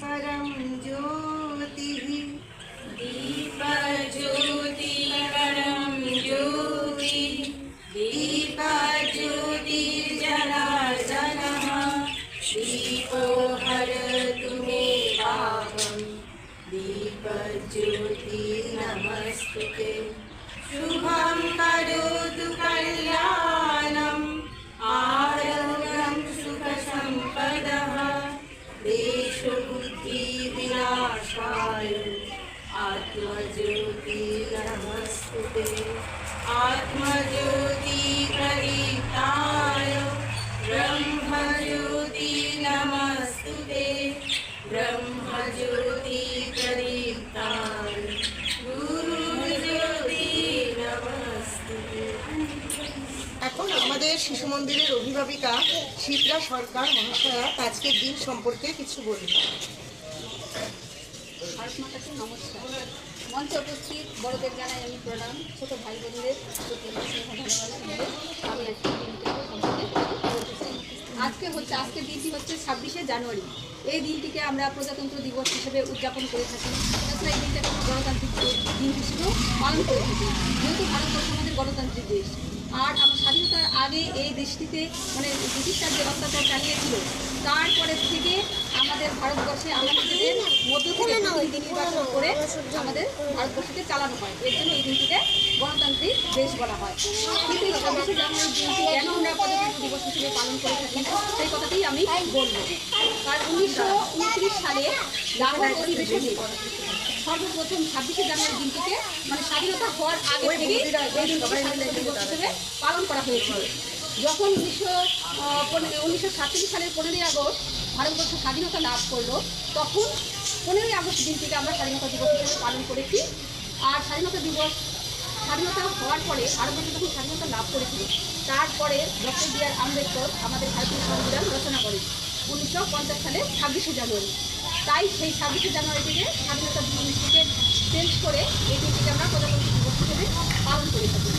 परम ज्योतिः दीपज्योति परम ज्योति दीपज्योतिर्जनार्दनः दीपो हरतु मे पापम् दीपज्योति नमस्तुते शुभं करोतु कल्याणम् आरोग्यं सुखसम्पदः देशबुद्धिविनाशाय आत्मज्योति नमस्तुते आत्मज्योति प्रदीप्ताय ब्रह्मज्योति नमस्तुते ब्रह्मज्योति प्रदीप्ताय गुरुज्योति नमस्तुते। এখন আমাদের শিশু মন্দিরের অভিভাবিকা শিপ্রা সরকার মহাশয়া আজকের দিন সম্পর্কে কিছু বলবেন। ভারত মাতাকে নমস্কার। মঞ্চে উপস্থিত বড়দের জানাই আমি প্রণাম, ছোট ভাই বোনদের প্রতি আমার স্নেহ ভালোবাসা দিয়ে আমি আজকের দিনটাকে সম্পর্কে বলতে চাই। আজকের দিনটি হচ্ছে 26শে জানুয়ারি। এই দিনটিকে আমরা প্রজাতন্ত্র দিবস হিসেবে উদযাপন করে থাকি। তাছাড়া এই দিনটাকে আমরা গণতান্ত্রিক দিন হিসেবেও পালন করে থাকি, যেহেতু ভারতবর্ষ আমাদের গণতান্ত্রিক দেশ। আর আমার স্বাধীনতার আগে এই দেশটিতে মানে ব্রিটিশরা যে অত্যাচার চালিয়েছিল, তারপরে থেকে আমাদের ভারতবর্ষে আমাদের মধ্য থেকে প্রতিনিধি নির্বাচন করে আমাদের ভারতবর্ষকে চালানো হয়। এর জন্য এই দিনটিকে গণতান্ত্রিক দেশ বলা হয়। কিন্তু এই 26শে জানুয়ারির দিনটি কেন আমরা প্রজাতন্ত্র দিবস হিসেবে পালন করে থাকি সেই কথাতেই আমি বলব। আর 1929 সালে লাহোর অধিবেশনে সর্বপ্রথম 26শে জানুয়ারি দিনটিকে মানে স্বাধীনতা হওয়ার আগে থেকে এই দিনটিকে স্বাধীনতা দিবস হিসেবে পালন করা হয়েছিল। যখন 1947 সালের 15ই আগস্ট ভারতবর্ষ স্বাধীনতা লাভ করলো, তখন 15ই আগস্ট দিনটিকে আমরা স্বাধীনতা দিবস হিসেবে পালন করেছি। আর স্বাধীনতা হওয়ার পরে ভারতবর্ষ যখন স্বাধীনতা লাভ করেছিল, তারপরে ডক্টর বি.আর. আম্বেদকর আমাদের ভারতীয় সংবিধান রচনা করেন 1950 সালের 26শে জানুয়ারি। তাই সেই 26শে জানুয়ারি থেকে স্বাধীনতা দিবসটিকে চেঞ্জ করে এই দিনটিকে আমরা প্রজাতন্ত্র দিবস হিসেবে পালন করে থাকি।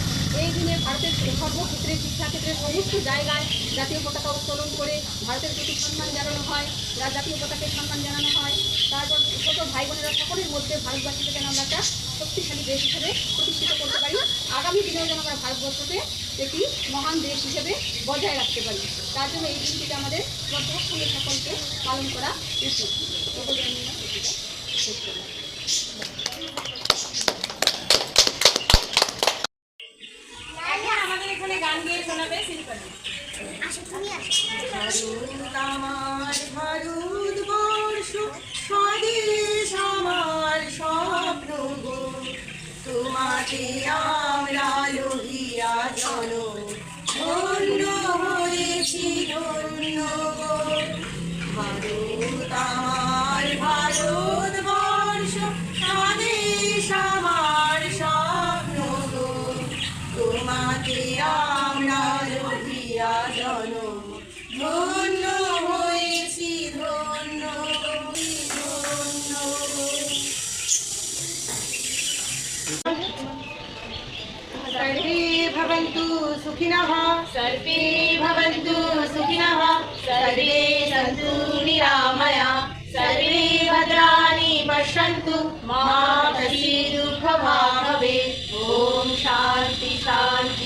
এই দিনে ভারতের সর্বক্ষেত্রে শিক্ষাক্ষেত্রে সমস্ত জায়গায় জাতীয় পতাকা উত্তোলন করে ভারতের প্রতি সম্মান জানানো হয়, জাতীয় পতাকাকে সম্মান জানানো হয়। তারপর ছোট ভাই বোনেরা সকলের মধ্যে ভারতবাসীকে যেন আমরা একটা শক্তিশালী দেশ হিসেবে প্রতিষ্ঠিত করতে পারি, আগামী দিনেও যেন আমরা ভারতবর্ষকে একটি মহান দেশ হিসেবে বজায় রাখতে পারি। তার জন্য এই দিনটিকে আমাদের প্রত্যেক সকলকে পালন করা উচিত। আমাদের এখানে গান গিয়ে শোনাবে শিল্পী। আমার ভারতবর্ষ স্বদেশ আমার স্বপ্ন গো, তোমাকে আমরা লোহিয়া জন ধন্য হয়েছি ধন্য গো। ভারত আমার ভারতবর্ষ স্বদেশ আমার স্বপ্ন গো, তোমাকে আমরা লোহিয়া জন ধন্য হয়েছি ধন্য ধন্য। सर्वे भवन्तु सुखिनः सर्वे भवन्तु सुखिनः सर्वे सन्तु निरामया सर्वे भद्राणि पश्यन्तु मा कश्चित् दुःखभाग् भवेत्। ॐ शान्ति शान्ति